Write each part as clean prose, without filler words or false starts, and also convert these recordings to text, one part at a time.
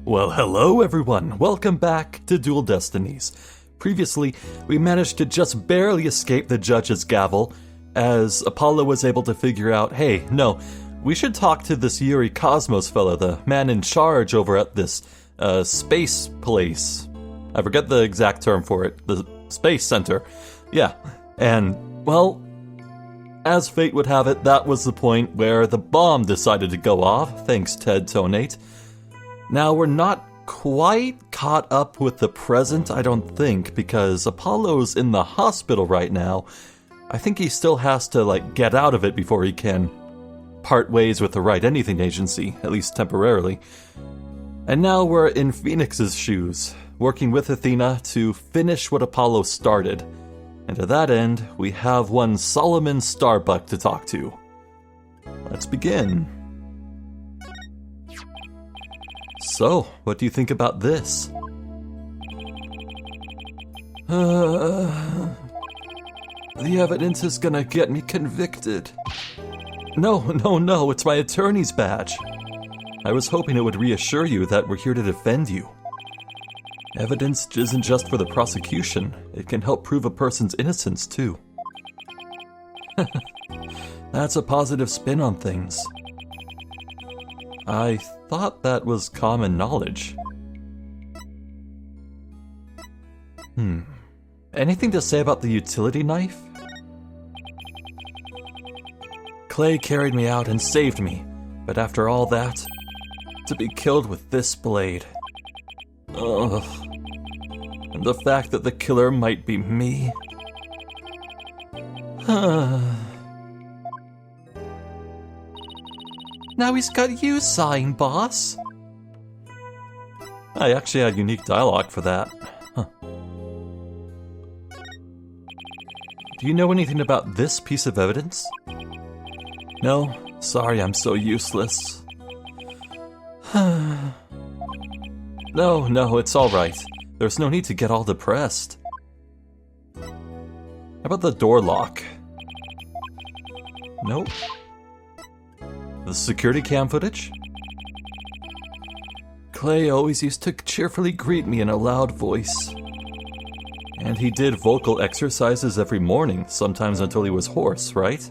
Well, hello everyone. Welcome back to Dual Destinies. Previously, we managed to just barely escape the judge's gavel, as Apollo was able to figure out, hey, no, we should talk to this Yuri Cosmos fella, the man in charge over at this, space place. I forget the exact term for it. The space center. Yeah. And, well, as fate would have it, that was the point where the bomb decided to go off, thanks Ted Tonate. Now, we're not quite caught up with the present, I don't think, because Apollo's in the hospital right now. I think he still has to, get out of it before he can part ways with the Wright Anything Agency, at least temporarily. And now we're in Phoenix's shoes, working with Athena to finish what Apollo started. And to that end, we have one Solomon Starbuck to talk to. Let's begin. So, what do you think about this? The evidence is gonna get me convicted. No, it's my attorney's badge. I was hoping it would reassure you that we're here to defend you. Evidence isn't just for the prosecution, it can help prove a person's innocence too. That's a positive spin on things. I thought that was common knowledge. Anything to say about the utility knife? Clay carried me out and saved me, but after all that, to be killed with this blade. Ugh. And the fact that the killer might be me. Now he's got you sighing, boss. I actually had unique dialogue for that. Huh. Do you know anything about this piece of evidence? No, sorry, I'm so useless. No, it's alright. There's no need to get all depressed. How about the door lock? Nope. The security cam footage? Clay always used to cheerfully greet me in a loud voice. And he did vocal exercises every morning, sometimes until he was hoarse, right?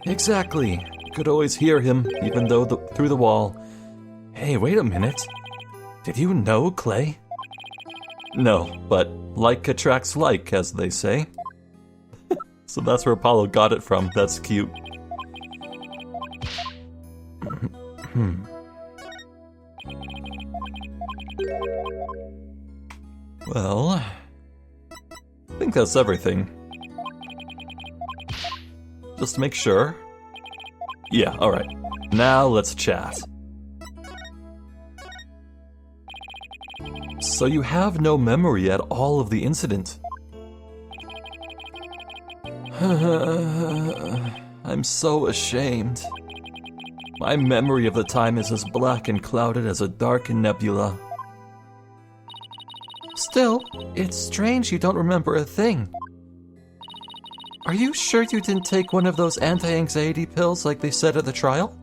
Exactly. Could always hear him, even though through the wall. Hey, wait a minute. Did you know Clay? No, but like attracts like, as they say. So that's where Apollo got it from. That's cute. Well, I think that's everything. Just to make sure. Yeah, alright. Now let's chat. So you have no memory at all of the incident? I'm so ashamed. My memory of the time is as black and clouded as a dark nebula. Still, it's strange you don't remember a thing. Are you sure you didn't take one of those anti-anxiety pills like they said at the trial?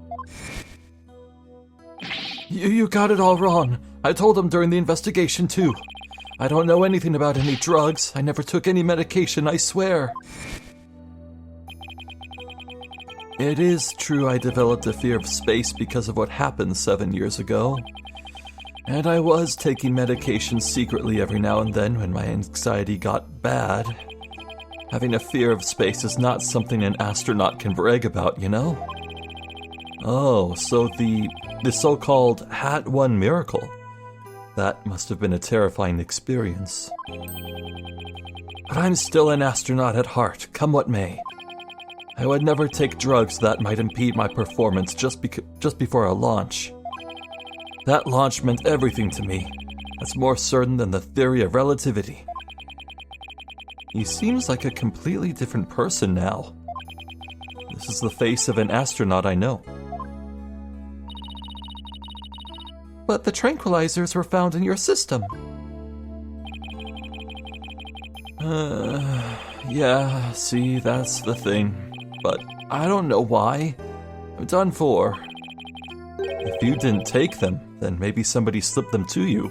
You got it all wrong. I told them during the investigation too. I don't know anything about any drugs. I never took any medication, I swear. It is true I developed a fear of space because of what happened 7 years ago. And I was taking medication secretly every now and then when my anxiety got bad. Having a fear of space is not something an astronaut can brag about, you know? Oh, so the so-called Hat 1 miracle. That must have been a terrifying experience. But I'm still an astronaut at heart, come what may. I would never take drugs that might impede my performance just before a launch. That launch meant everything to me. That's more certain than the theory of relativity. He seems like a completely different person now. This is the face of an astronaut I know. But the tranquilizers were found in your system. Yeah, see, that's the thing. But I don't know why. I'm done for. If you didn't take them, then maybe somebody slipped them to you.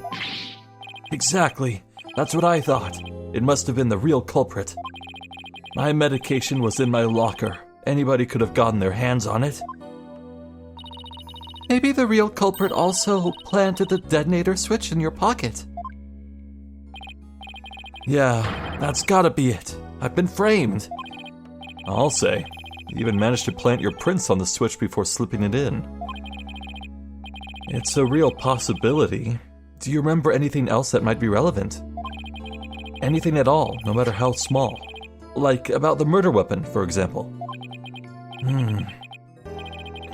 Exactly. That's what I thought. It must have been the real culprit. My medication was in my locker. Anybody could have gotten their hands on it. Maybe the real culprit also planted the detonator switch in your pocket. Yeah, that's gotta be it. I've been framed. I'll say. You even managed to plant your prints on the switch before slipping it in. It's a real possibility. Do you remember anything else that might be relevant? Anything at all, no matter how small. Like about the murder weapon, for example.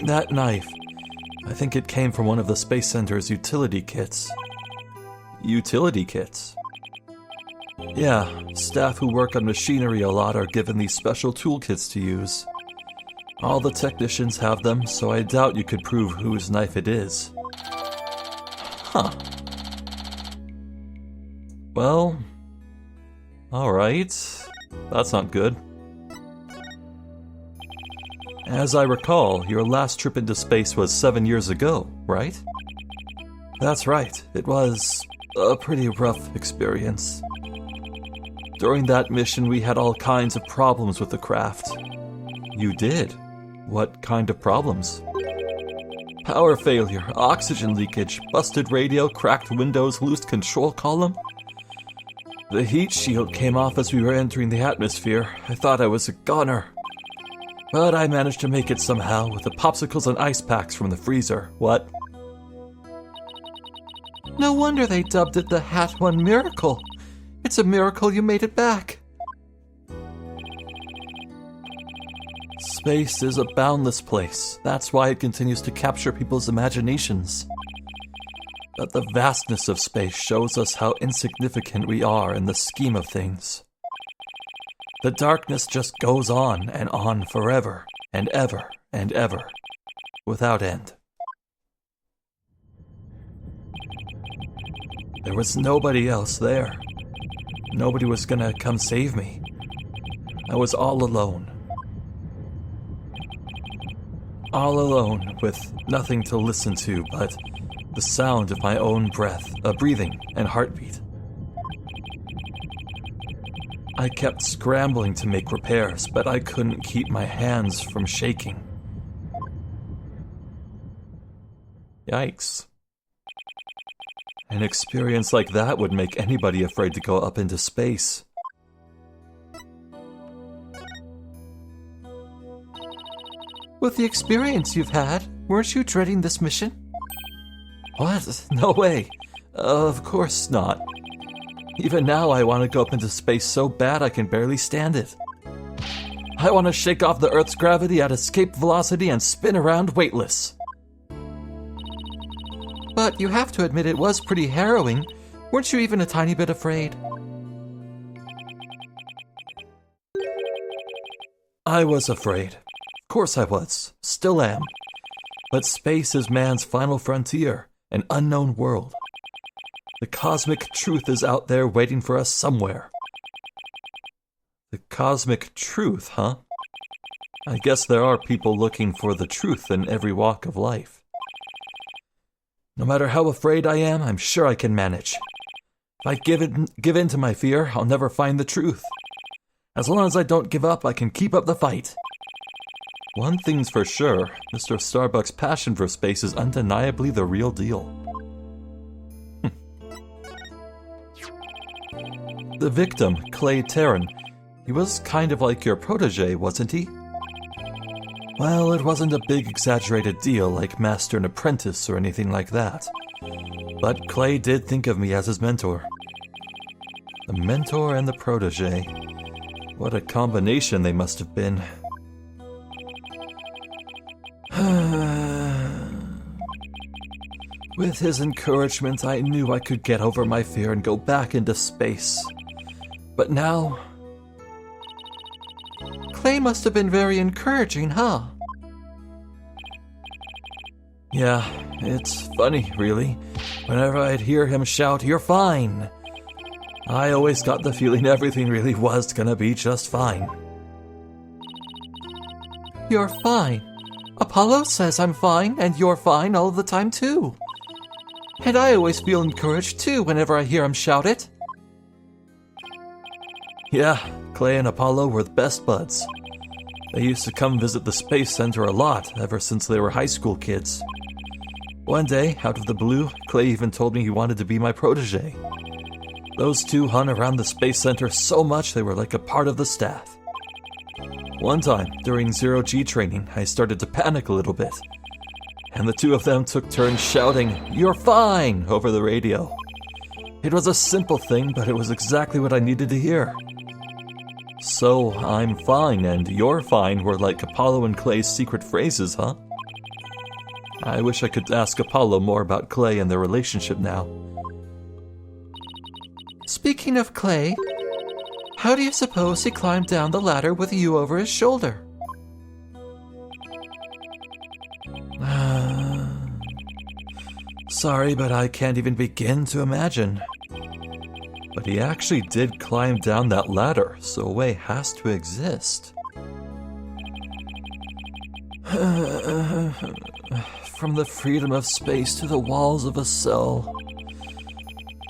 That knife. I think it came from one of the Space Center's utility kits. Utility kits? Yeah, staff who work on machinery a lot are given these special toolkits to use. All the technicians have them, so I doubt you could prove whose knife it is. Huh. Well, alright. That's not good. As I recall, your last trip into space was 7 years ago, right? That's right. It was a pretty rough experience. During that mission, we had all kinds of problems with the craft. You did? What kind of problems? Power failure, oxygen leakage, busted radio, cracked windows, loose control column. The heat shield came off as we were entering the atmosphere. I thought I was a goner. But I managed to make it somehow with the popsicles and ice packs from the freezer. What? No wonder they dubbed it the Hat One Miracle. It's a miracle you made it back. Space is a boundless place. That's why it continues to capture people's imaginations. But the vastness of space shows us how insignificant we are in the scheme of things. The darkness just goes on and on forever and ever and ever, without end. There was nobody else there. Nobody was gonna come save me. I was all alone. All alone, with nothing to listen to but the sound of my own breath, breathing, and heartbeat. I kept scrambling to make repairs, but I couldn't keep my hands from shaking. Yikes. An experience like that would make anybody afraid to go up into space. With the experience you've had, weren't you dreading this mission? What? No way. Of course not. Even now I want to go up into space so bad I can barely stand it. I want to shake off the Earth's gravity at escape velocity and spin around weightless. But you have to admit it was pretty harrowing. Weren't you even a tiny bit afraid? I was afraid. Of course I was. Still am. But space is man's final frontier, an unknown world. The cosmic truth is out there waiting for us somewhere. The cosmic truth, huh? I guess there are people looking for the truth in every walk of life. No matter how afraid I am, I'm sure I can manage. If I give in to my fear, I'll never find the truth. As long as I don't give up, I can keep up the fight. One thing's for sure, Mr. Starbuck's passion for space is undeniably the real deal. The victim, Clay Terran, he was kind of like your protege, wasn't he? Well, it wasn't a big exaggerated deal like master and apprentice or anything like that. But Clay did think of me as his mentor. The mentor and the protege. What a combination they must have been. With his encouragement, I knew I could get over my fear and go back into space. But now... Clay must have been very encouraging, huh? Yeah, it's funny, really. Whenever I'd hear him shout, "You're fine," I always got the feeling everything really was gonna be just fine. You're fine? Apollo says I'm fine, and you're fine all the time too. And I always feel encouraged too whenever I hear him shout it. Yeah, Clay and Apollo were the best buds. They used to come visit the Space Center a lot ever since they were high school kids. One day, out of the blue, Clay even told me he wanted to be my protege. Those two hung around the Space Center so much they were like a part of the staff. One time, during zero-G training, I started to panic a little bit. And the two of them took turns shouting, "You're fine!" over the radio. It was a simple thing, but it was exactly what I needed to hear. So, I'm fine and you're fine were like Apollo and Clay's secret phrases, huh? I wish I could ask Apollo more about Clay and their relationship now. Speaking of Clay, how do you suppose he climbed down the ladder with you over his shoulder? Sorry, but I can't even begin to imagine. But he actually did climb down that ladder, so a way has to exist. From the freedom of space to the walls of a cell.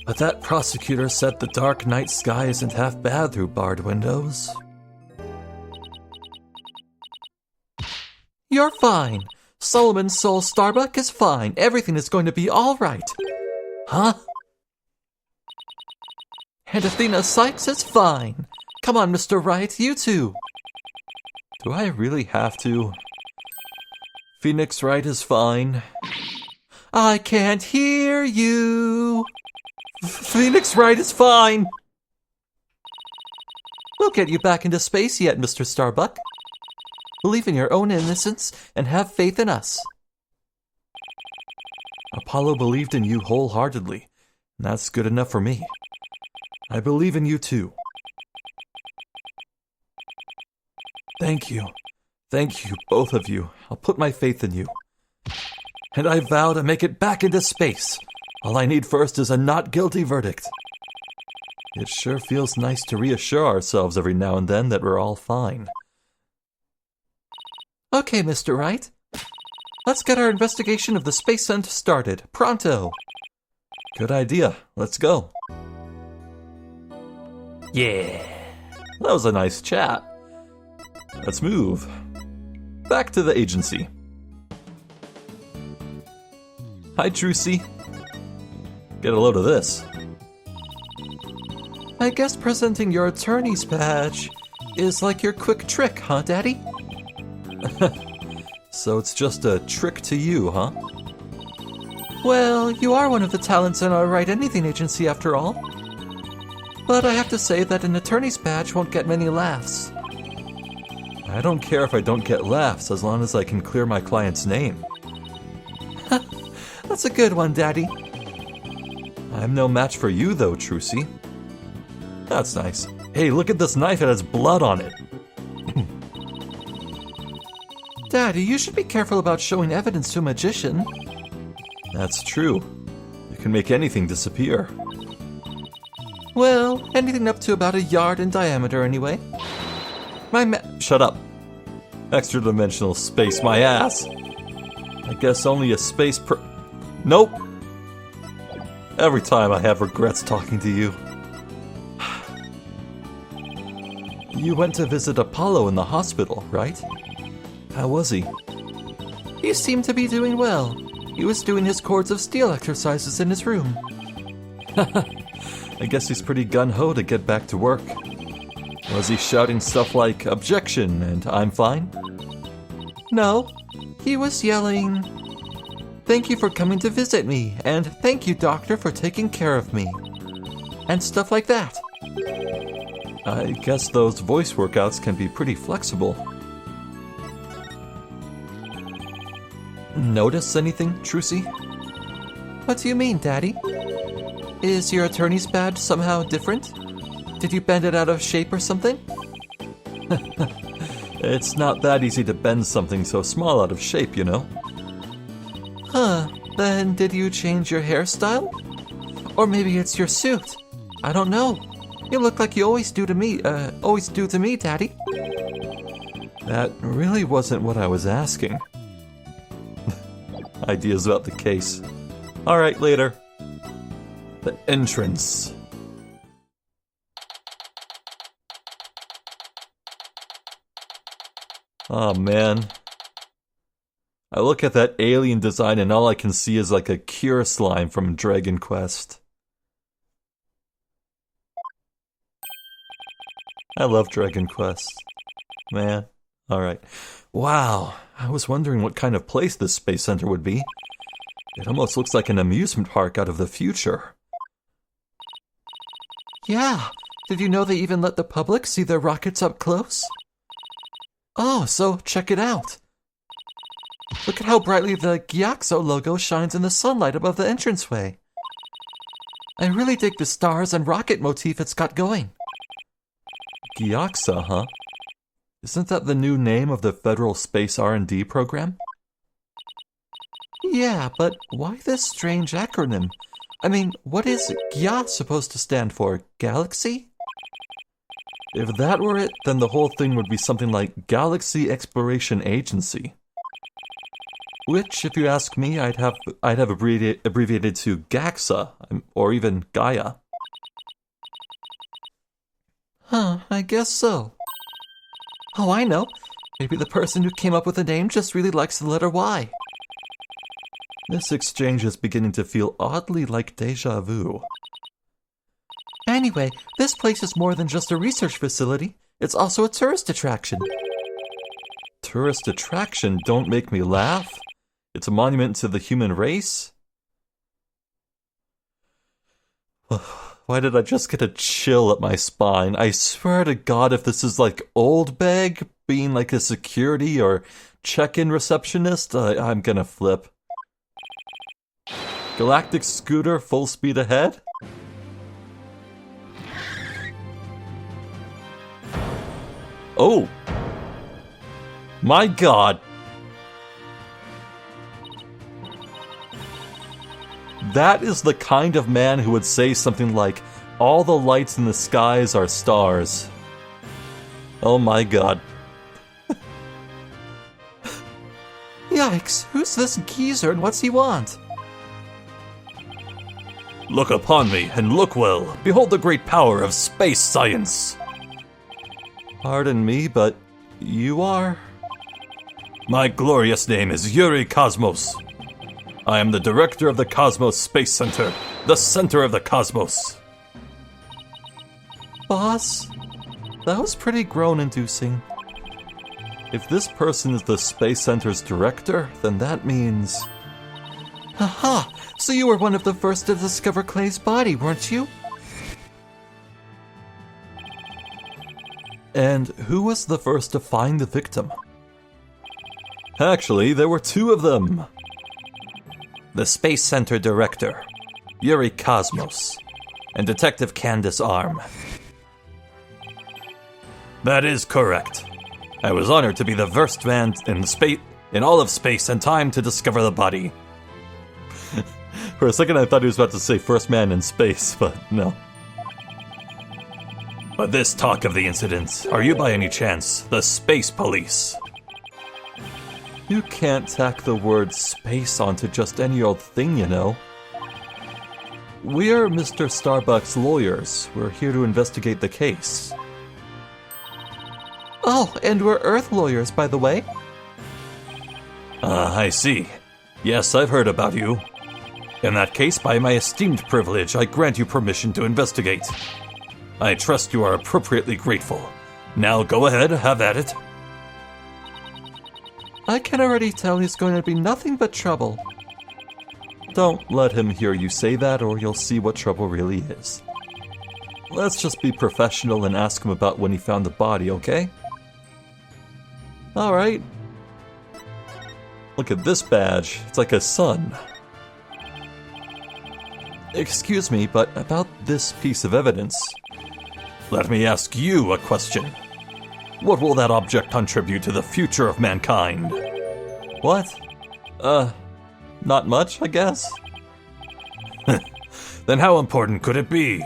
But that prosecutor said the dark night sky isn't half bad through barred windows. You're fine. Solomon Soul Starbuck is fine. Everything is going to be all right. Huh? And Athena Sykes is fine. Come on, Mr. Wright, you too. Do I really have to? Phoenix Wright is fine. I can't hear you. Phoenix Wright is fine. We'll get you back into space yet, Mr. Starbuck. Believe in your own innocence and have faith in us. Apollo believed in you wholeheartedly, and that's good enough for me. I believe in you too. Thank you. Thank you, both of you. I'll put my faith in you. And I vow to make it back into space. All I need first is a not guilty verdict. It sure feels nice to reassure ourselves every now and then that we're all fine. Okay, Mr. Wright. Let's get our investigation of the Space Center started. Pronto. Good idea. Let's go. Yeah. That was a nice chat. Let's move. Back to the agency. Hi, Trucy. Get a load of this. I guess presenting your attorney's badge is like your quick trick, huh, Daddy? So it's just a trick to you, huh? Well, you are one of the talents in our Write Anything agency after all. But I have to say that an attorney's badge won't get many laughs. I don't care if I don't get laughs as long as I can clear my client's name. That's a good one, Daddy. I'm no match for you though, Trucy. That's nice. Hey, look at this knife, it has blood on it. Daddy, you should be careful about showing evidence to a magician. That's true. You can make anything disappear. Well, anything up to about a yard in diameter anyway. Shut up. Extra-dimensional space, my ass. I guess only a space Nope. Every time I have regrets talking to you. You went to visit Apollo in the hospital, right? How was he? He seemed to be doing well. He was doing his cords of steel exercises in his room. I guess he's pretty gung-ho to get back to work. Was he shouting stuff like, "Objection," and "I'm fine"? No. He was yelling, "Thank you for coming to visit me," and "Thank you, doctor, for taking care of me," and stuff like that. I guess those voice workouts can be pretty flexible. Notice anything, Trucy? What do you mean, Daddy? Is your attorney's badge somehow different? Did you bend it out of shape or something? It's not that easy to bend something so small out of shape, you know. Huh, then did you change your hairstyle? Or maybe it's your suit. I don't know. You look like you always do to me, Daddy. That really wasn't what I was asking. ideas about the case. Alright, later. The entrance. Oh man. I look at that alien design and all I can see is like a cure slime from Dragon Quest. I love Dragon Quest. Man. Alright. Wow. I was wondering what kind of place this space center would be. It almost looks like an amusement park out of the future. Yeah. Did you know they even let the public see their rockets up close? Oh, so check it out. Look at how brightly the Gyaxo logo shines in the sunlight above the entranceway. I really dig the stars and rocket motif it's got going. Gyaxa, huh? Isn't that the new name of the Federal Space R&D program? Yeah, but why this strange acronym? I mean, what is GYA supposed to stand for? Galaxy? If that were it, then the whole thing would be something like Galaxy Exploration Agency. Which, if you ask me, I'd have abbreviated to GAXA, or even Gaia. Huh, I guess so. Oh, I know. Maybe the person who came up with the name just really likes the letter Y. This exchange is beginning to feel oddly like déjà vu. Anyway, this place is more than just a research facility. It's also a tourist attraction. Tourist attraction? Don't make me laugh. It's a monument to the human race? Why did I just get a chill up my spine? I swear to God, if this is like Old Beg, being like a security or check-in receptionist, I'm gonna flip. Galactic scooter, full speed ahead? Oh! My God! That is the kind of man who would say something like, all the lights in the skies are stars. Oh my God. Yikes, who's this geezer and what's he want? Look upon me, and look well. Behold the great power of space science. Pardon me, but you are? My glorious name is Yuri Cosmos. I am the director of the Cosmos Space Center, the center of the cosmos. Boss, that was pretty groan-inducing. If this person is the Space Center's director, then that means... Haha! So you were one of the first to discover Clay's body, weren't you? And who was the first to find the victim? Actually, there were two of them. The Space Center Director, Yuri Cosmos, and Detective Candace Arm. That is correct. I was honored to be the first man in all of space and time to discover the body. For a second I thought he was about to say first man in space, but no. But this talk of the incident, are you by any chance the Space Police? You can't tack the word space onto just any old thing, you know. We're Mr. Starbuck's lawyers. We're here to investigate the case. Oh, and we're Earth lawyers, by the way. I see. Yes, I've heard about you. In that case, by my esteemed privilege, I grant you permission to investigate. I trust you are appropriately grateful. Now go ahead, have at it. I can already tell he's going to be nothing but trouble. Don't let him hear you say that, or you'll see what trouble really is. Let's just be professional and ask him about when he found the body, okay? Alright. Look at this badge. It's like a sun. Excuse me, but about this piece of evidence... Let me ask you a question. What will that object contribute to the future of mankind? What? Not much, I guess? Then how important could it be?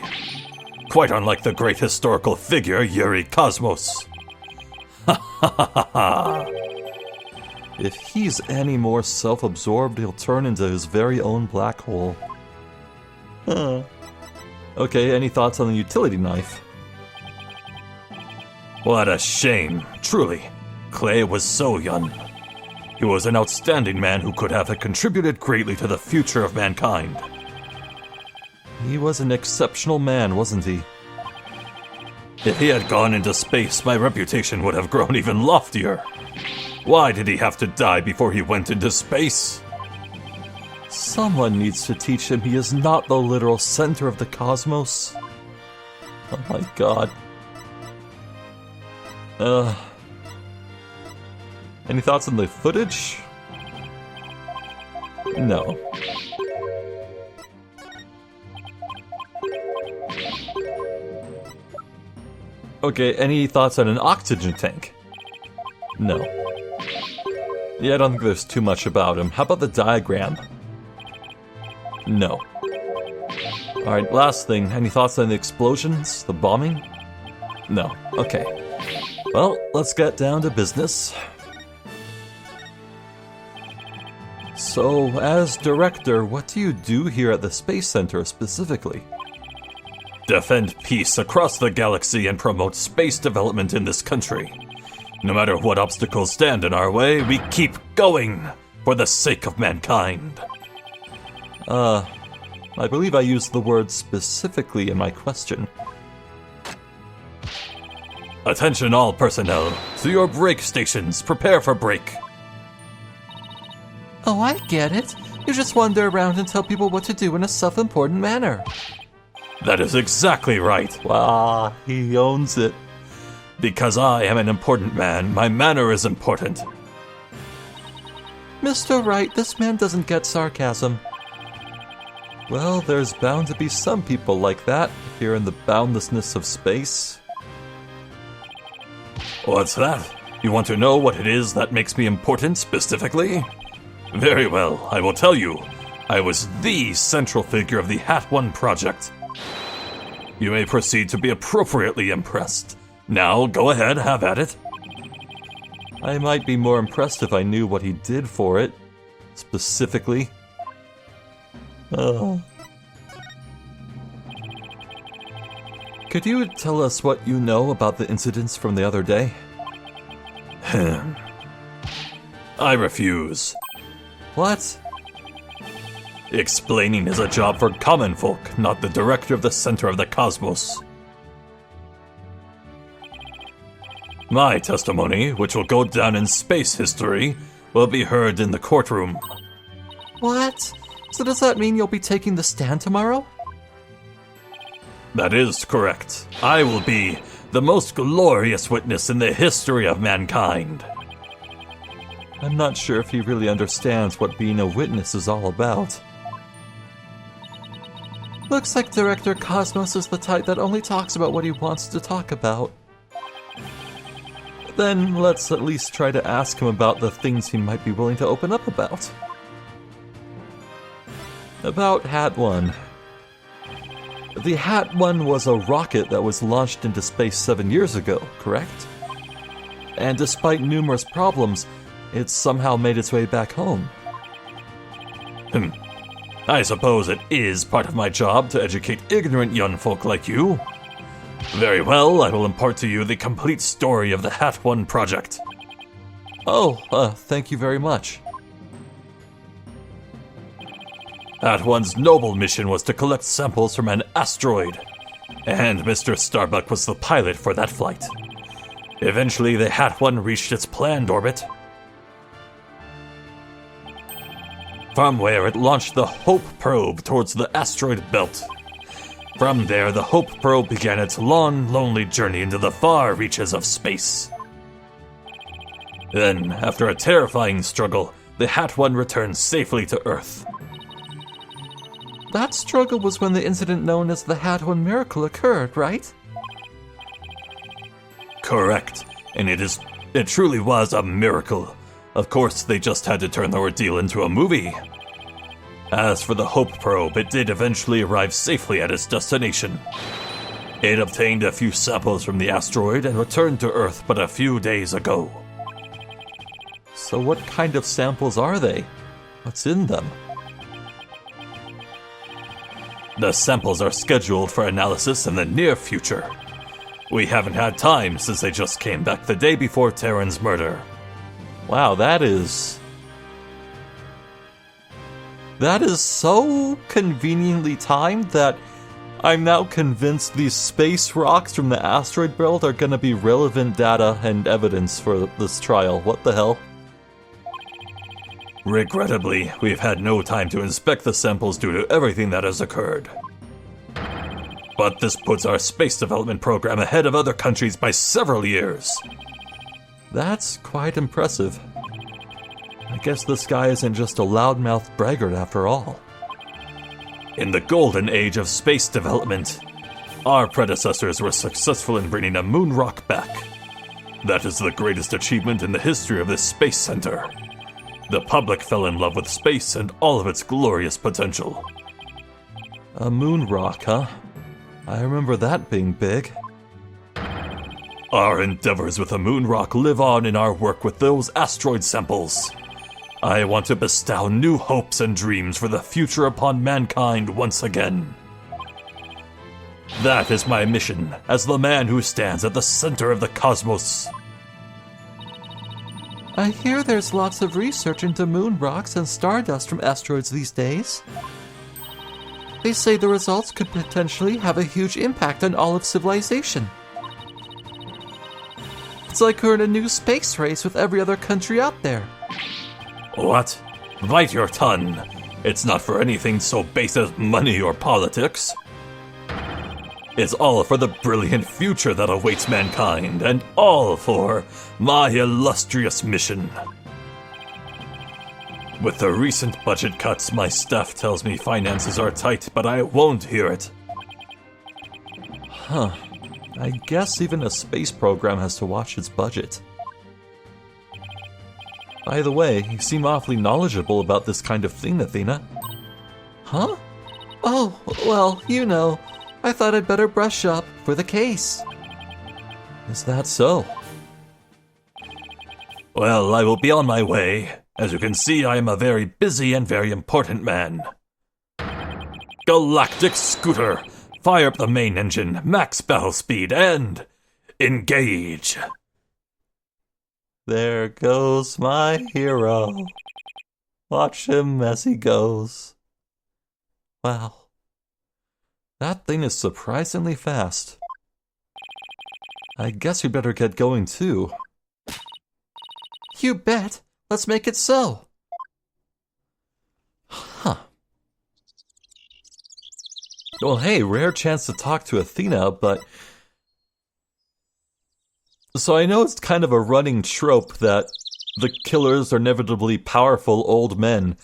Quite unlike the great historical figure Yuri Cosmos. Ha ha ha ha! If he's any more self-absorbed, he'll turn into his very own black hole. Huh. Okay, any thoughts on the utility knife? What a shame, truly. Clay was so young. He was an outstanding man who could have contributed greatly to the future of mankind. He was an exceptional man, wasn't he? If he had gone into space, my reputation would have grown even loftier. Why did he have to die before he went into space? Someone needs to teach him he is not the literal center of the cosmos. Oh my god. Any thoughts on the footage? No. Okay, any thoughts on an oxygen tank? No. Yeah, I don't think there's too much about him. How about the diagram? No. Alright, last thing. Any thoughts on the explosions? The bombing? No. Okay. Well, let's get down to business. So, as director, what do you do here at the Space Center specifically? Defend peace across the galaxy and promote space development in this country. No matter what obstacles stand in our way, we keep going for the sake of mankind. I believe I used the word specifically in my question. Attention all personnel, to your break stations, prepare for break. Oh, I get it. You just wander around and tell people what to do in a self-important manner. That is exactly right. Wow, he owns it. Because I am an important man, my manner is important. Mr. Wright, this man doesn't get sarcasm. Well, there's bound to be some people like that here in the boundlessness of space. What's that? You want to know what it is that makes me important specifically? Very well, I will tell you. I was the central figure of the Hat 1 project. You may proceed to be appropriately impressed. Now, go ahead, have at it. I might be more impressed if I knew what he did for it, specifically. Could you tell us what you know about the incidents from the other day? I refuse. What? Explaining is a job for common folk, not the director of the center of the cosmos. My testimony, which will go down in space history, will be heard in the courtroom. What? So does that mean you'll be taking the stand tomorrow? That is correct. I will be the most glorious witness in the history of mankind. I'm not sure if he really understands what being a witness is all about. Looks like Director Cosmos is the type that only talks about what he wants to talk about. Then let's at least try to ask him about the things he might be willing to open up about. About Hat 1. The Hat 1 was a rocket that was launched into space 7 years ago, correct? And despite numerous problems, it somehow made its way back home. I suppose it is part of my job to educate ignorant young folk like you. Very well, I will impart to you the complete story of the Hat 1 project. Oh, thank you very much. Hat 1's noble mission was to collect samples from an asteroid, and Mr. Starbuck was the pilot for that flight. Eventually, the Hat 1 reached its planned orbit, from where it launched the Hope probe towards the asteroid belt. From there, the Hope probe began its long, lonely journey into the far reaches of space. Then, after a terrifying struggle, the Hat 1 returned safely to Earth. That struggle was when the incident known as the Hat 1 miracle occurred, right? Correct, and it truly was a miracle. Of course, they just had to turn the ordeal into a movie. As for the Hope probe, it did eventually arrive safely at its destination. It obtained a few samples from the asteroid and returned to Earth but a few days ago. So what kind of samples are they? What's in them? The samples are scheduled for analysis in the near future. We haven't had time since they just came back the day before Terran's murder. Wow, that is so conveniently timed that I'm now convinced these space rocks from the asteroid belt are gonna be relevant data and evidence for this trial. What the hell? Regrettably, we've had no time to inspect the samples due to everything that has occurred. But this puts our space development program ahead of other countries by several years. That's quite impressive. I guess this guy isn't just a loudmouth braggart after all. In the golden age of space development, our predecessors were successful in bringing a moon rock back. That is the greatest achievement in the history of this space center. The public fell in love with space and all of its glorious potential. A moon rock, huh? I remember that being big. Our endeavors with the moon rock live on in our work with those asteroid samples. I want to bestow new hopes and dreams for the future upon mankind once again. That is my mission as the man who stands at the center of the cosmos. I hear there's lots of research into moon rocks and stardust from asteroids these days. They say the results could potentially have a huge impact on all of civilization. It's like we're in a new space race with every other country out there. What? Bite your tongue. It's not for anything so base as money or politics. It's all for the brilliant future that awaits mankind, and all for my illustrious mission. With the recent budget cuts, my staff tells me finances are tight, but I won't hear it. Huh. I guess even a space program has to watch its budget. By the way, you seem awfully knowledgeable about this kind of thing, Athena. Huh? Oh, well, you know, I thought I'd better brush up for the case. Is that so? Well, I will be on my way. As you can see, I am a very busy and very important man. Galactic Scooter, fire up the main engine, max battle speed, and engage. There goes my hero. Watch him as he goes. Wow. That thing is surprisingly fast. I guess we better get going too. You bet. Let's make it so. Huh. Well, hey, rare chance to talk to Athena, but... So I know it's kind of a running trope that the killers are inevitably powerful old men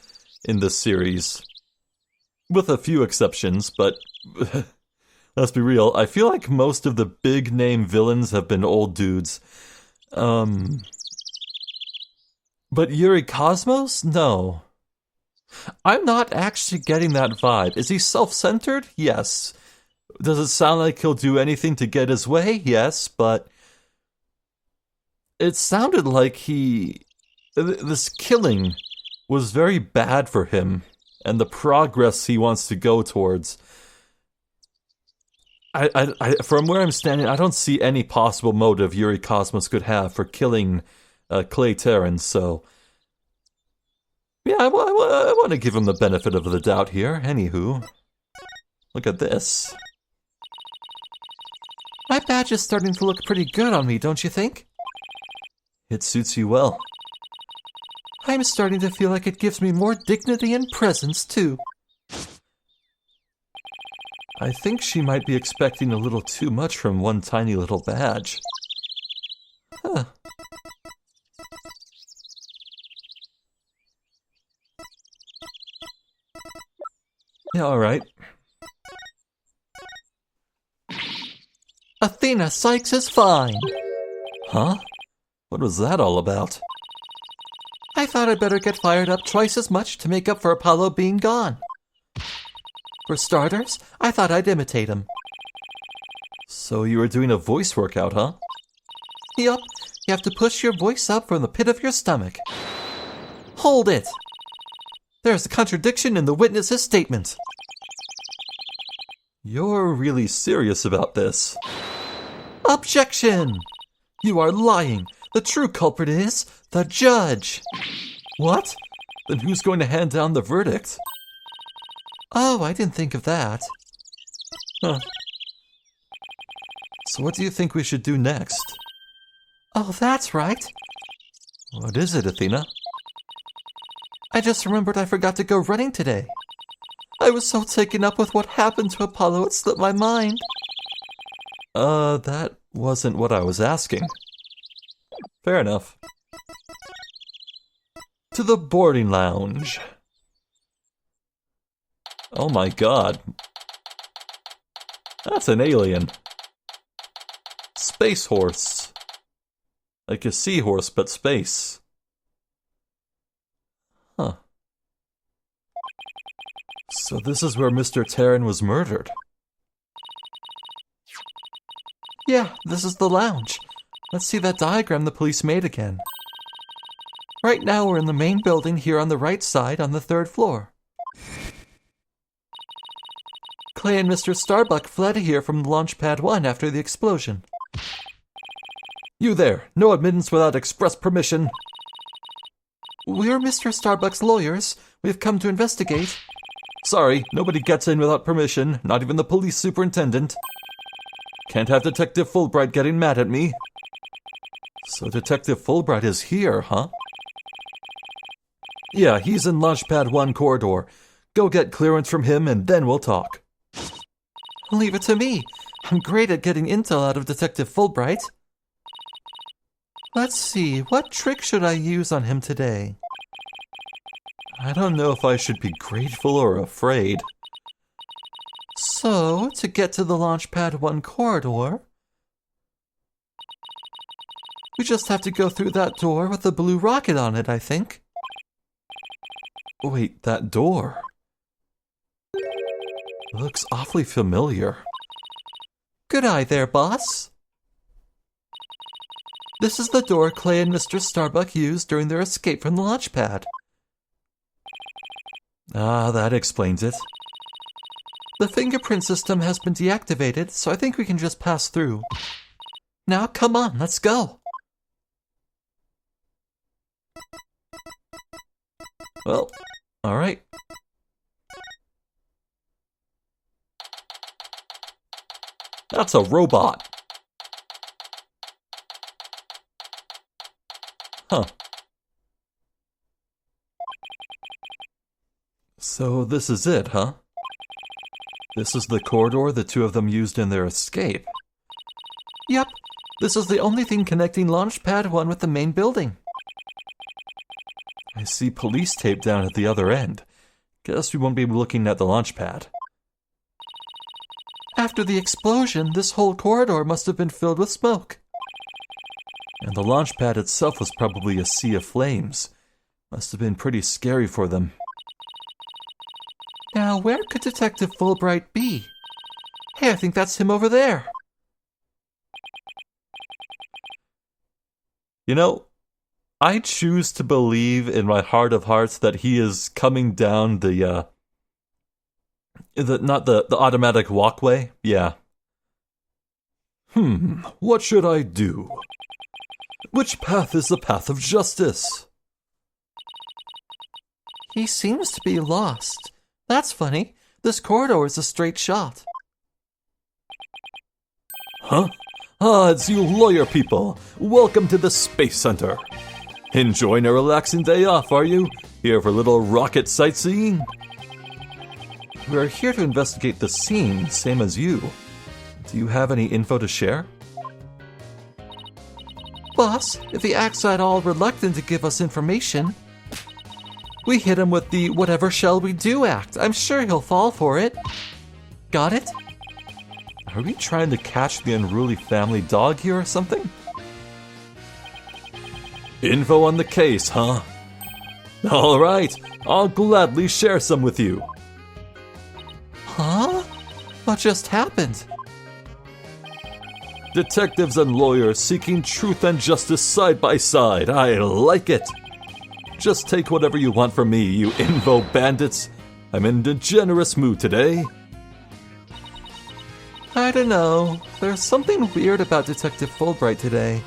in this series. With a few exceptions, but... let's be real, I feel like most of the big-name villains have been old dudes. But Yuri Cosmos? No. I'm not actually getting that vibe. Is he self-centered? Yes. Does it sound like he'll do anything to get his way? Yes, but... It sounded like this killing was very bad for him, and the progress he wants to go towards. From where I'm standing, I don't see any possible motive Yuri Cosmos could have for killing Clay Terran, so... Yeah, I want to give him the benefit of the doubt here, anywho. Look at this. My badge is starting to look pretty good on me, don't you think? It suits you well. I'm starting to feel like it gives me more dignity and presence, too. I think she might be expecting a little too much from one tiny little badge. Huh. Yeah, alright. Athena Sykes is fine! Huh? What was that all about? I thought I'd better get fired up twice as much to make up for Apollo being gone. For starters, I thought I'd imitate him. So you were doing a voice workout, huh? Yup, you have to push your voice up from the pit of your stomach. Hold it! There's a contradiction in the witness's statement. You're really serious about this. Objection! You are lying. The true culprit is the judge. What? Then who's going to hand down the verdict? Oh, I didn't think of that. Huh. So what do you think we should do next? Oh, that's right. What is it, Athena? I just remembered I forgot to go running today. I was so taken up with what happened to Apollo it slipped my mind. That wasn't what I was asking. Fair enough. To the boarding lounge. Oh my god. That's an alien. Space horse. Like a seahorse, but space. Huh. So this is where Mr. Terran was murdered. Yeah, this is the lounge. Let's see that diagram the police made again. Right now we're in the main building here on the right side on the 3rd floor. Clay and Mr. Starbuck fled here from Launch Pad 1 after the explosion. You there! No admittance without express permission! We're Mr. Starbuck's lawyers. We've come to investigate. Sorry, nobody gets in without permission, not even the police superintendent. Can't have Detective Fulbright getting mad at me. So Detective Fulbright is here, huh? Yeah, he's in Launchpad 1 corridor. Go get clearance from him and then we'll talk. Leave it to me. I'm great at getting intel out of Detective Fulbright. Let's see, what trick should I use on him today? I don't know if I should be grateful or afraid. So, to get to the Launchpad 1 corridor, we just have to go through that door with the blue rocket on it, I think. Wait, that door? Looks awfully familiar. Good eye there, boss. This is the door Clay and Mr. Starbuck used during their escape from the launch pad. Ah, that explains it. The fingerprint system has been deactivated, so I think we can just pass through. Now, come on, let's go. Well, alright. That's a robot. Huh. So this is it, huh? This is the corridor the two of them used in their escape. Yep, this is the only thing connecting Launchpad 1 with the main building. I see police tape down at the other end. Guess we won't be looking at the launch pad. After the explosion, this whole corridor must have been filled with smoke. And the launch pad itself was probably a sea of flames. Must have been pretty scary for them. Now, where could Detective Fulbright be? Hey, I think that's him over there. You know, I choose to believe in my heart of hearts that he is coming down the automatic walkway. Yeah. What should I do? Which path is the path of justice? He seems to be lost. That's funny. This corridor is a straight shot. Huh? Ah, it's you lawyer people. Welcome to the Space Center. Enjoying a relaxing day off, are you? Here for a little rocket sightseeing? We're here to investigate the scene, same as you. Do you have any info to share? Boss, if he acts at all reluctant to give us information, we hit him with the whatever shall we do act. I'm sure he'll fall for it. Got it? Are we trying to catch the unruly family dog here or something? Info on the case, huh? Alright, I'll gladly share some with you. Huh? What just happened? Detectives and lawyers seeking truth and justice side by side. I like it. just take whatever you want from me, you invo bandits. I'm in a generous mood today. I don't know. There's something weird about Detective Fulbright today.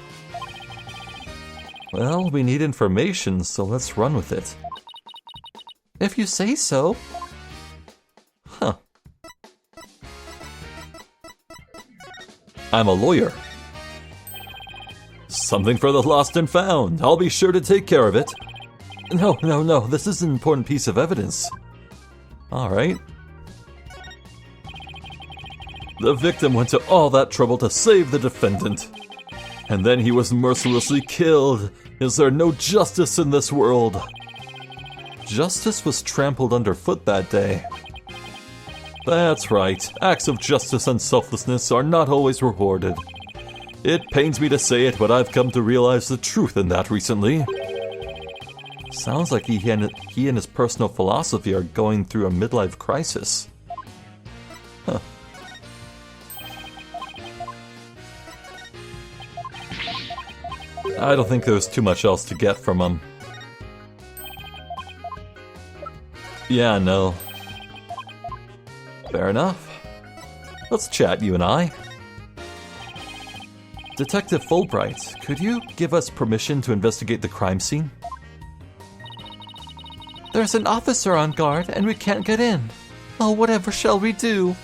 Well, we need information, so let's run with it. If you say so. Huh. I'm a lawyer. Something for the lost and found. I'll be sure to take care of it. No. This is an important piece of evidence. Alright. The victim went to all that trouble to save the defendant. And then he was mercilessly killed. Is there no justice in this world? Justice was trampled underfoot that day. That's right. Acts of justice and selflessness are not always rewarded. It pains me to say it, but I've come to realize the truth in that recently. Sounds like he and his personal philosophy are going through a midlife crisis. Huh. I don't think there's too much else to get from him. Yeah, no. Fair enough. Let's chat, you and I. Detective Fulbright, could you give us permission to investigate the crime scene? There's an officer on guard and we can't get in. Oh, whatever shall we do?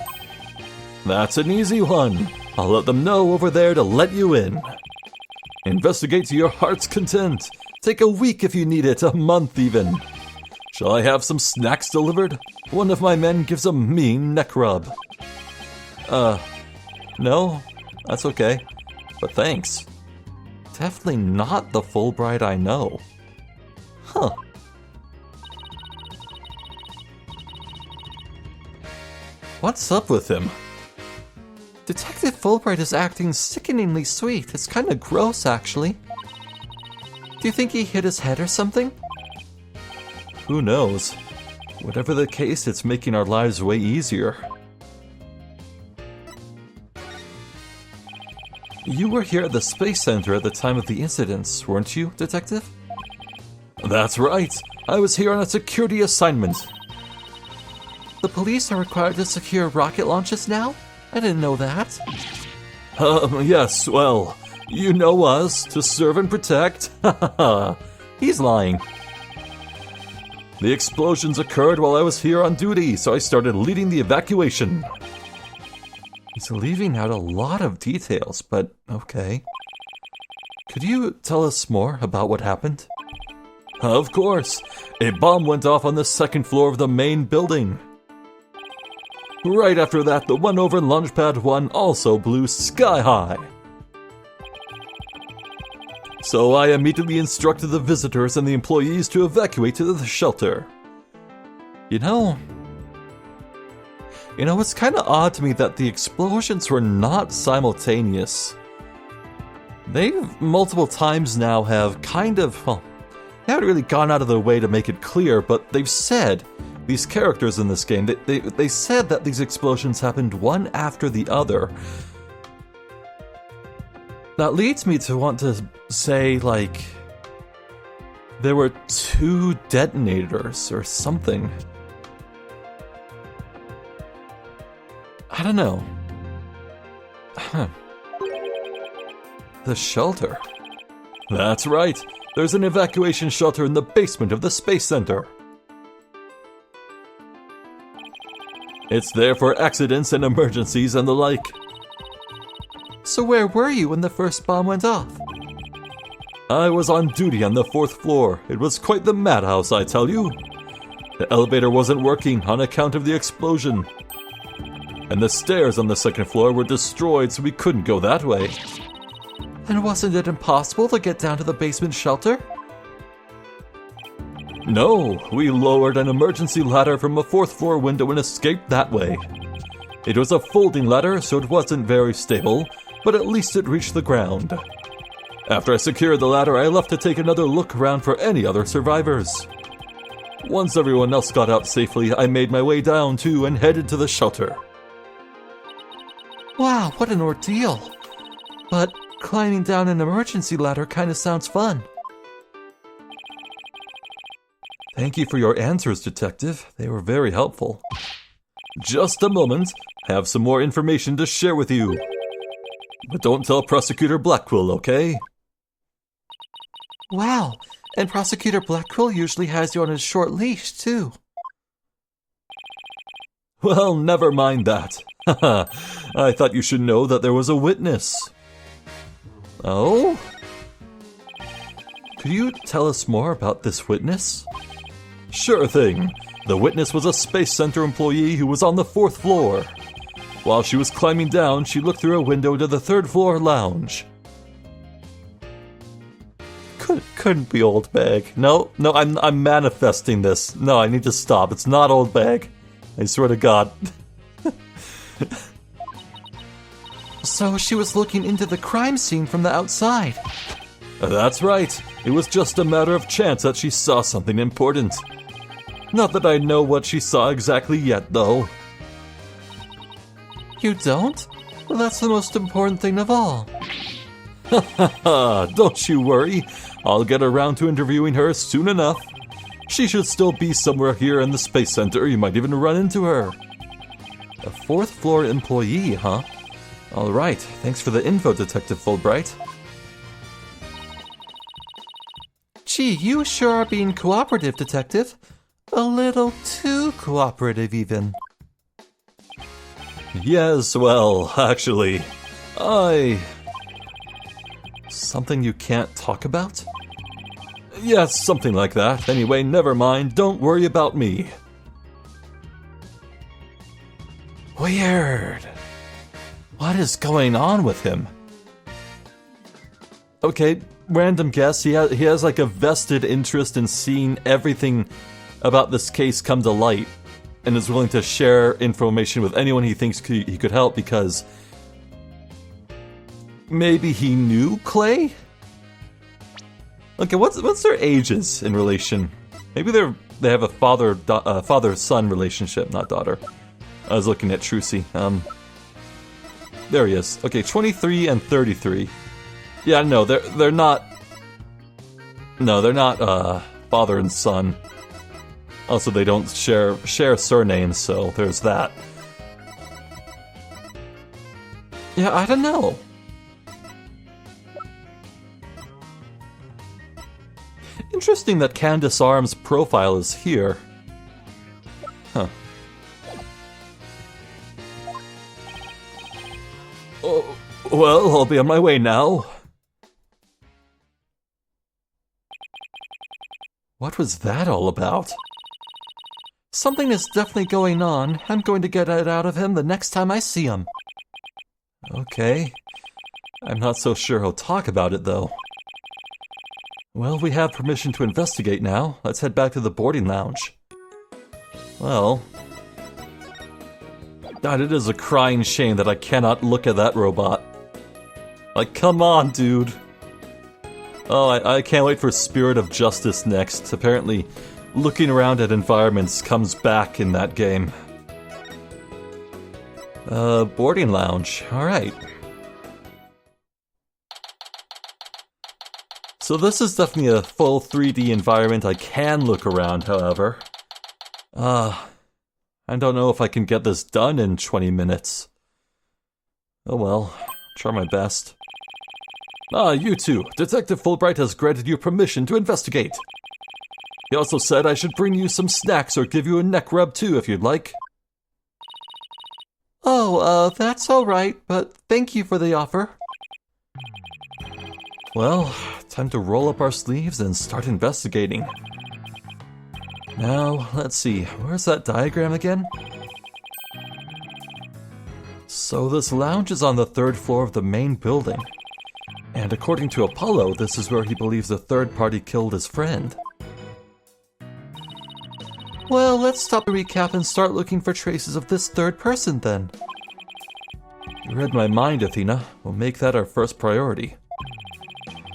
That's an easy one. I'll let them know over there to let you in. Investigate to your heart's content. Take a week if you need it, a month even. Shall I have some snacks delivered? One of my men gives a mean neck rub. No, that's okay. But thanks. Definitely not the Fulbright I know. Huh. What's up with him? Detective Fulbright is acting sickeningly sweet. It's kind of gross, actually. Do you think he hit his head or something? Who knows? Whatever the case, it's making our lives way easier. You were here at the Space Center at the time of the incidents, weren't you, Detective? That's right. I was here on a security assignment. The police are required to secure rocket launches now? I didn't know that. Yes, well, you know us, to serve and protect. He's lying. The explosions occurred while I was here on duty, so I started leading the evacuation. He's leaving out a lot of details, but okay. Could you tell us more about what happened? Of course. A bomb went off on the second floor of the main building. Right after that, the one over Launchpad 1 also blew sky high. So I immediately instructed the visitors and the employees to evacuate to the shelter. You know, it's kind of odd to me that the explosions were not simultaneous. They multiple times now have kind of, they haven't really gone out of their way to make it clear, but they've said, these characters in this game, they said that these explosions happened one after the other. That leads me to want to say, like, there were 2 detonators or something. I don't know. The shelter. That's right. There's an evacuation shelter in the basement of the Space Center. It's there for accidents and emergencies and the like. So where were you when the first bomb went off? I was on duty on the 4th floor. It was quite the madhouse, I tell you. The elevator wasn't working on account of the explosion. And the stairs on the 2nd floor were destroyed, so we couldn't go that way. And wasn't it impossible to get down to the basement shelter? No, we lowered an emergency ladder from a 4th floor window and escaped that way. It was a folding ladder, so it wasn't very stable, but at least it reached the ground. After I secured the ladder, I left to take another look around for any other survivors. Once everyone else got out safely, I made my way down too and headed to the shelter. Wow, what an ordeal. But climbing down an emergency ladder kind of sounds fun. Thank you for your answers, Detective. They were very helpful. Just a moment. I have some more information to share with you. But don't tell Prosecutor Blackquill, okay? Wow, and Prosecutor Blackquill usually has you on his short leash, too. Well, never mind that. I thought you should know that there was a witness. Oh? Could you tell us more about this witness? Sure thing. The witness was a Space Center employee who was on the 4th floor. While she was climbing down, she looked through a window to the 3rd floor lounge. Couldn't be Old Bag. No, I'm manifesting this. No, I need to stop. It's not Old Bag. I swear to God. So she was looking into the crime scene from the outside. That's right. It was just a matter of chance that she saw something important. Not that I know what she saw exactly yet, though. You don't? Well, that's the most important thing of all. Don't you worry. I'll get around to interviewing her soon enough. She should still be somewhere here in the Space Center. You might even run into her. A 4th floor employee, huh? Alright, thanks for the info, Detective Fulbright. Gee, you sure are being cooperative, Detective. A little too cooperative, even. Yes, well, actually, Something you can't talk about? Yes, something like that. Anyway, never mind. Don't worry about me. Weird. What is going on with him? Okay, random guess. He has like a vested interest in seeing everything about this case come to light, and is willing to share information with anyone he thinks he could help because maybe he knew Clay? Okay, what's their ages in relation? Maybe they have a father-son relationship, not daughter. I was looking at Trucy. There he is. Okay, 23 and 33. Yeah, no, they're not. No, they're not father and son. Also, they don't share surnames, so there's that. Yeah, I don't know. Interesting that Candace Arm's profile is here. Huh. Oh, well, I'll be on my way now. What was that all about? Something is definitely going on. I'm going to get it out of him the next time I see him. Okay. I'm not so sure he'll talk about it, though. Well, we have permission to investigate now. Let's head back to the boarding lounge. Well... God, it is a crying shame that I cannot look at that robot. Like, come on, dude. Oh, I can't wait for Spirit of Justice next. Apparently, looking around at environments comes back in that game. Boarding lounge. Alright. So this is definitely a full 3D environment. I can look around, however. I don't know if I can get this done in 20 minutes. Oh well, try my best. You two. Detective Fulbright has granted you permission to investigate. He also said I should bring you some snacks or give you a neck rub too if you'd like. Oh, that's alright, but thank you for the offer. Well, time to roll up our sleeves and start investigating. Now, let's see, where's that diagram again? So this lounge is on the 3rd floor of the main building. And according to Apollo, this is where he believes the third party killed his friend. Well, let's stop the recap and start looking for traces of this third person then. You read my mind, Athena. We'll make that our first priority.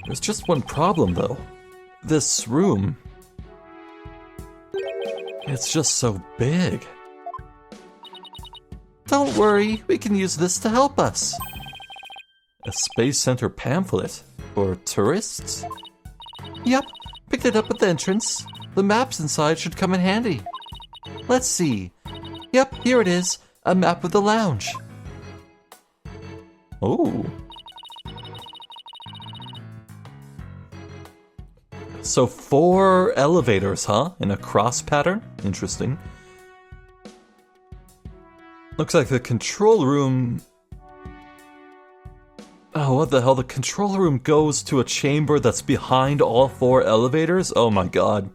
There's just one problem, though. This room. It's just so big. Don't worry, we can use this to help us. A Space Center pamphlet? For tourists? Yep, picked it up at the entrance. The maps inside should come in handy. Let's see. Yep, here it is. A map of the lounge. Oh. So 4 elevators, huh? In a cross pattern? Interesting. Looks like the control room... Oh, what the hell? The control room goes to a chamber that's behind all 4 elevators? Oh my god.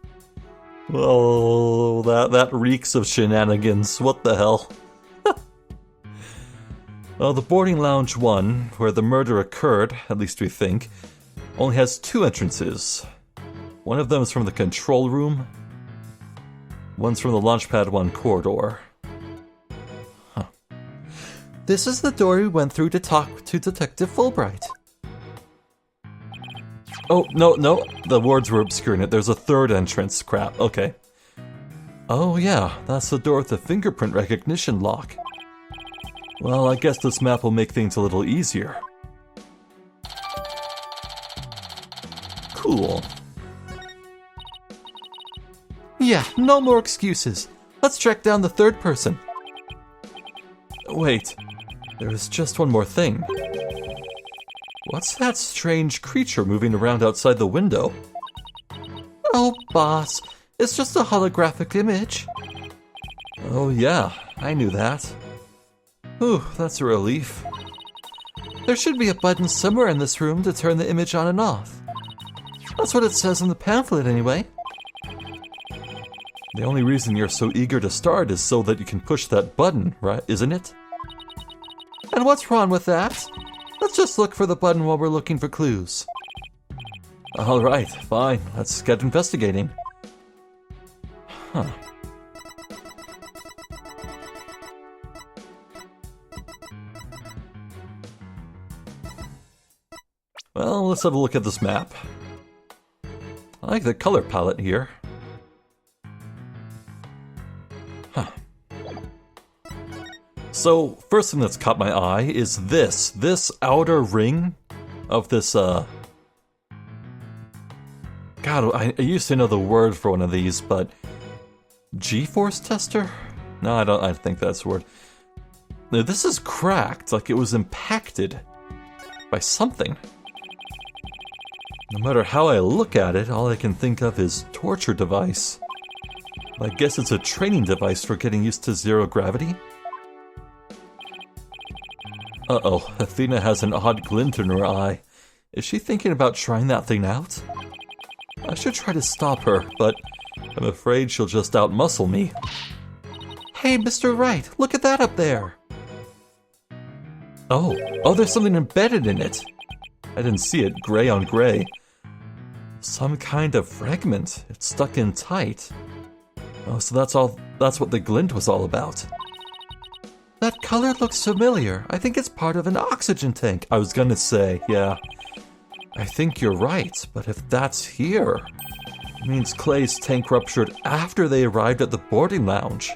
Oh, that reeks of shenanigans. What the hell? Well, the boarding lounge 1, where the murder occurred, at least we think, only has 2 entrances. One of them is from the control room. One's from the Launchpad 1 corridor. Huh. This is the door we went through to talk to Detective Fulbright. Oh, no, the words were obscuring it. There's a 3rd entrance. Crap, okay. Oh yeah, that's the door with the fingerprint recognition lock. Well, I guess this map will make things a little easier. Cool. Yeah, no more excuses. Let's track down the 3rd person. Wait, there's just one more thing. What's that strange creature moving around outside the window? Oh, boss, it's just a holographic image. Oh yeah, I knew that. Whew, that's a relief. There should be a button somewhere in this room to turn the image on and off. That's what it says in the pamphlet anyway. The only reason you're so eager to start is so that you can push that button, right? Isn't it? And what's wrong with that? Let's just look for the button while we're looking for clues. Alright, fine. Let's get investigating. Huh. Well, let's have a look at this map. I like the color palette here. Huh. So, first thing that's caught my eye is this outer ring of this, God, I used to know the word for one of these, but G-force tester? No, I don't think that's the word. No, this is cracked, like it was impacted by something. No matter how I look at it, all I can think of is torture device. I guess it's a training device for getting used to zero gravity. Uh-oh, Athena has an odd glint in her eye. Is she thinking about trying that thing out? I should try to stop her, but I'm afraid she'll just outmuscle me. Hey, Mr. Wright, look at that up there! Oh, there's something embedded in it. I didn't see it, gray on gray. Some kind of fragment. It's stuck in tight. Oh, so that's what the glint was all about. That color looks familiar. I think it's part of an oxygen tank. I was gonna say, yeah. I think you're right, but if that's here, it means Clay's tank ruptured after they arrived at the boarding lounge.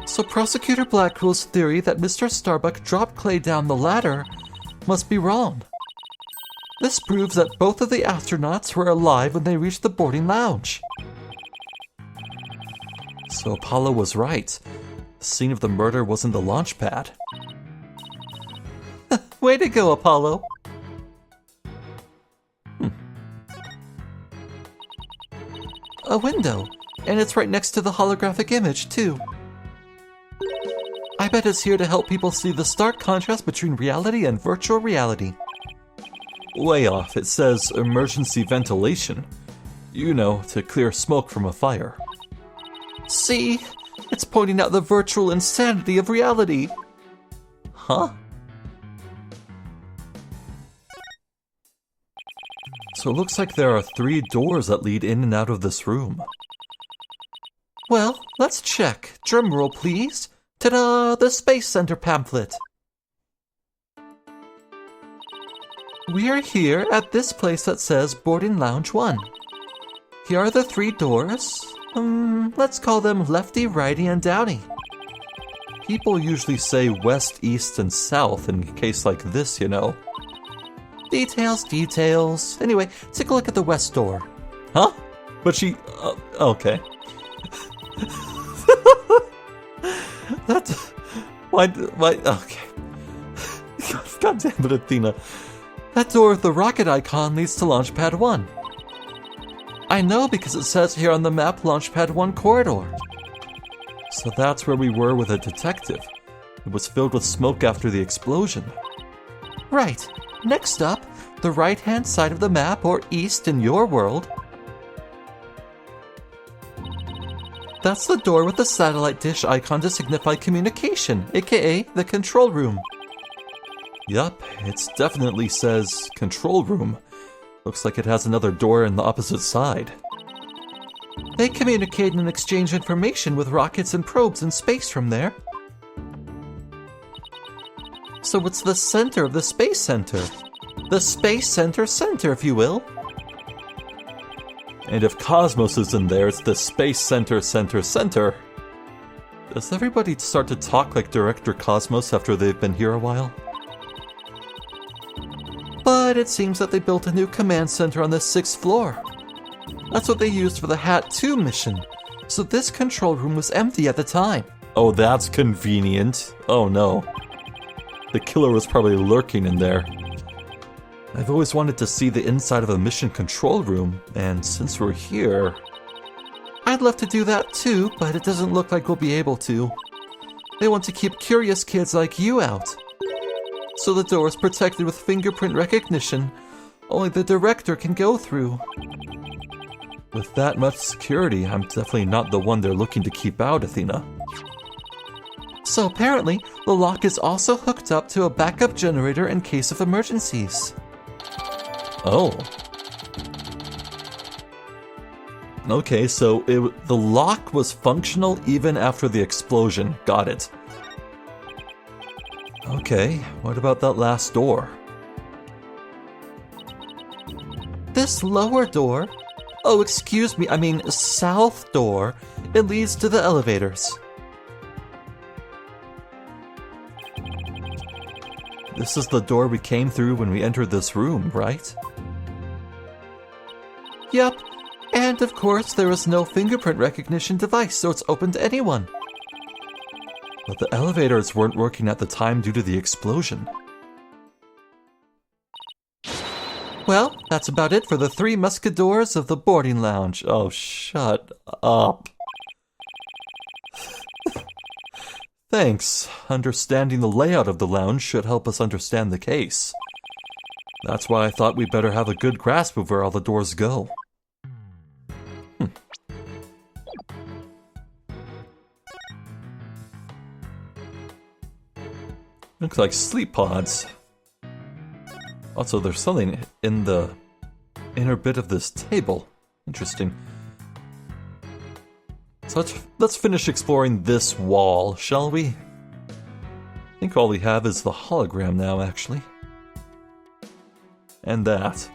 So Prosecutor Blackpool's theory that Mr. Starbuck dropped Clay down the ladder must be wrong. This proves that both of the astronauts were alive when they reached the boarding lounge. So Apollo was right. The scene of the murder wasn't the launch pad. Way to go, Apollo. A window, and it's right next to the holographic image, too. I bet it's here to help people see the stark contrast between reality and virtual reality. Way off, it says emergency ventilation. You know, to clear smoke from a fire. See? It's pointing out the virtual insanity of reality. Huh? So it looks like there are 3 doors that lead in and out of this room. Well, let's check. Drumroll, please. Ta-da! The Space Center pamphlet. We are here at this place that says Boarding Lounge 1. Here are the 3 doors. Let's call them Lefty, Righty, and Downy. People usually say west, east, and south in a case like this, you know. Details, details. Anyway, take a look at the west door. Huh? But she... okay. That's... Why... Okay. God damn it, Athena. That door with the rocket icon leads to Launchpad 1. I know because it says here on the map Launchpad 1 corridor. So that's where we were with a detective. It was filled with smoke after the explosion. Right. Next up, the right-hand side of the map, or east in your world. That's the door with the satellite dish icon to signify communication, aka the control room. Yup, it definitely says control room. Looks like it has another door in the opposite side. They communicate and exchange information with rockets and probes in space from there. So it's the center of the Space Center. The Space Center Center, if you will. And if Cosmos is in there, it's the Space Center Center Center. Does everybody start to talk like Director Cosmos after they've been here a while? But it seems that they built a new command center on the 6th floor. That's what they used for the Hat 2 mission. So this control room was empty at the time. Oh, that's convenient. Oh no. The killer was probably lurking in there. I've always wanted to see the inside of a mission control room, and since we're here... I'd love to do that too, but it doesn't look like we'll be able to. They want to keep curious kids like you out. So the door is protected with fingerprint recognition. Only the director can go through. With that much security, I'm definitely not the one they're looking to keep out, Athena. So apparently, the lock is also hooked up to a backup generator in case of emergencies. Oh. Okay, so the lock was functional even after the explosion. Got it. Okay, what about that last door? This lower door? Oh, excuse me, I mean south door. It leads to the elevators. This is the door we came through when we entered this room, right? Yep, and of course there is no fingerprint recognition device, so it's open to anyone. But the elevators weren't working at the time due to the explosion. Well, that's about it for the 3 muscadors of the boarding lounge. Oh, shut up. Thanks. Understanding the layout of the lounge should help us understand the case. That's why I thought we'd better have a good grasp of where all the doors go. Looks like sleep pods. Also, there's something in the inner bit of this table. Interesting. So let's finish exploring this wall, shall we? I think all we have is the hologram now, actually. And that.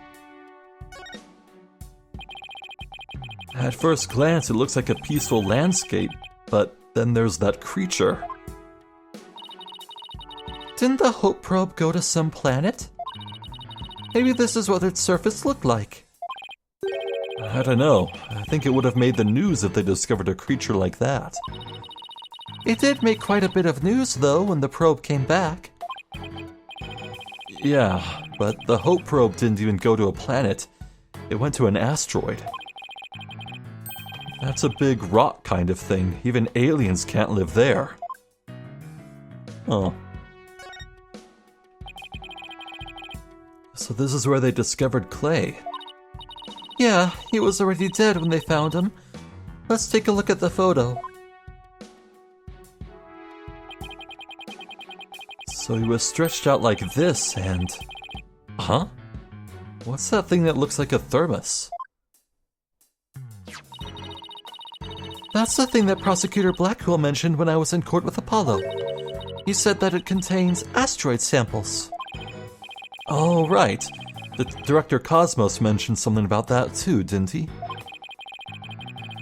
At first glance, it looks like a peaceful landscape, but then there's that creature. Didn't the Hope probe go to some planet? Maybe this is what its surface looked like. I don't know. I think it would have made the news if they discovered a creature like that. It did make quite a bit of news, though, when the probe came back. Yeah, but the Hope probe didn't even go to a planet. It went to an asteroid. That's a big rock kind of thing. Even aliens can't live there. Oh. So this is where they discovered Clay. Yeah, he was already dead when they found him. Let's take a look at the photo. So he was stretched out like this and... Huh? What's that thing that looks like a thermos? That's the thing that Prosecutor Blackwell mentioned when I was in court with Apollo. He said that it contains asteroid samples. Oh, right. The Director Cosmos mentioned something about that too, didn't he?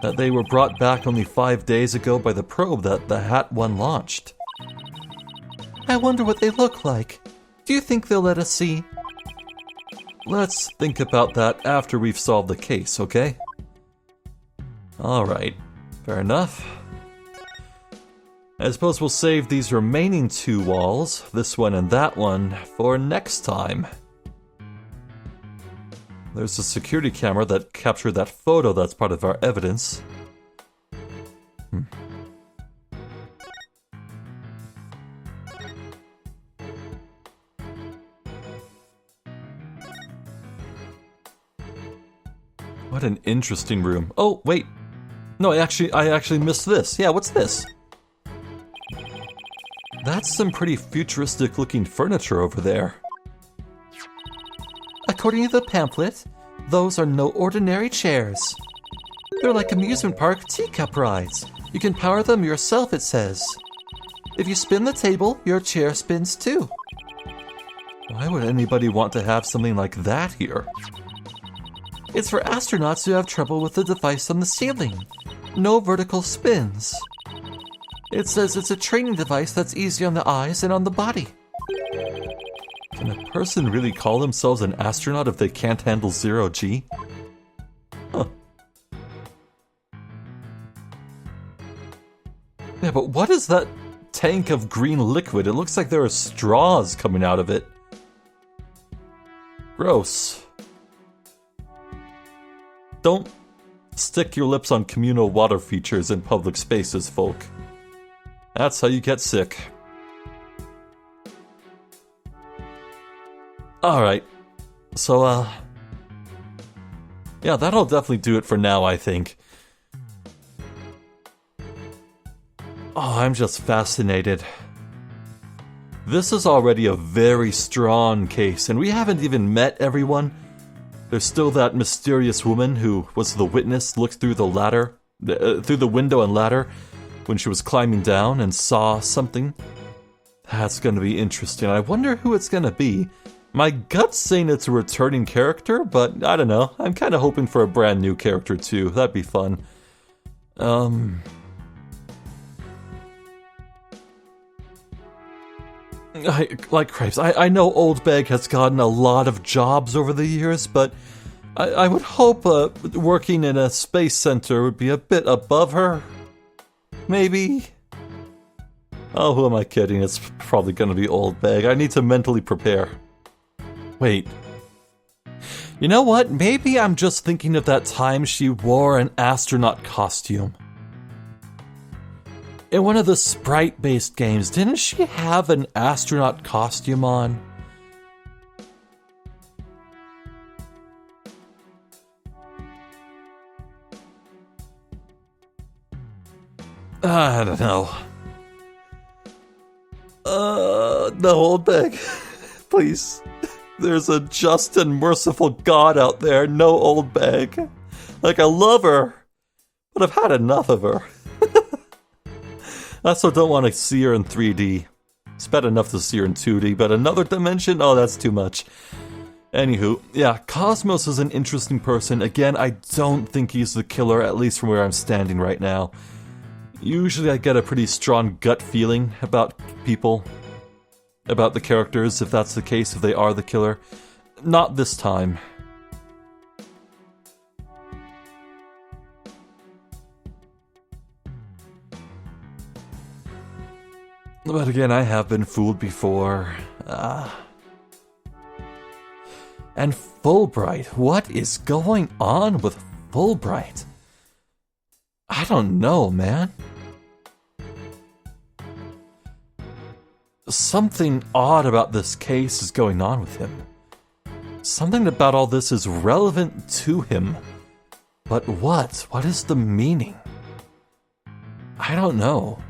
That they were brought back only 5 days ago by the probe that the Hat 1 launched. I wonder what they look like. Do you think they'll let us see? Let's think about that after we've solved the case, okay? Alright, fair enough. I suppose we'll save these remaining 2 walls, this one and that one, for next time. There's a security camera that captured that photo that's part of our evidence. What an interesting room. Oh, wait. No, I actually missed this. Yeah, what's this? That's some pretty futuristic looking furniture over there. According to the pamphlet, those are no ordinary chairs. They're like amusement park teacup rides. You can power them yourself, it says. If you spin the table, your chair spins too. Why would anybody want to have something like that here? It's for astronauts who have trouble with the device on the ceiling. No vertical spins. It says it's a training device that's easy on the eyes and on the body. Can a person really call themselves an astronaut if they can't handle 0G? Huh. Yeah, but what is that tank of green liquid? It looks like there are straws coming out of it. Gross. Don't stick your lips on communal water features in public spaces, folk. That's how you get sick. Alright. So, yeah, that'll definitely do it for now, I think. Oh, I'm just fascinated. This is already a very strong case, and we haven't even met everyone. There's still that mysterious woman who was the witness, looked through the ladder, through the window and ladder when she was climbing down and saw something. That's gonna be interesting. I wonder who it's gonna be. My gut's saying it's a returning character, but I don't know. I'm kind of hoping for a brand new character too. That'd be fun. Like cripes, I know Old Bag has gotten a lot of jobs over the years, but I would hope working in a space center would be a bit above her. Maybe? Oh, who am I kidding? It's probably gonna be Old Bag. I need to mentally prepare. Wait. You know what? Maybe I'm just thinking of that time she wore an astronaut costume. In one of the sprite-based games, didn't she have an astronaut costume on? I don't know. No, Old Bag. Please. There's a just and merciful God out there. No, Old Bag. Like, I love her, but I've had enough of her. I also don't want to see her in 3D. It's bad enough to see her in 2D, but another dimension? Oh, that's too much. Anywho, yeah, Cosmos is an interesting person. Again, I don't think he's the killer, at least from where I'm standing right now. Usually I get a pretty strong gut feeling about people, about the characters, if that's the case, if they are the killer. Not this time. But again, I have been fooled before. And Fulbright, what is going on with Fulbright? I don't know, man. Something odd about this case is going on with him. Something about all this is relevant to him. But what? What is the meaning? I don't know.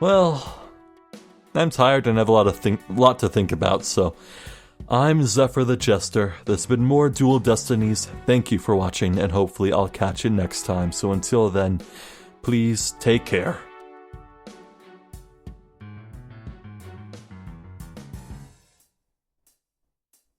Well, I'm tired and have a lot to think about, so I'm Zephyr the Jester. There's been more Dual Destinies. Thank you for watching, and hopefully I'll catch you next time. So until then, please take care.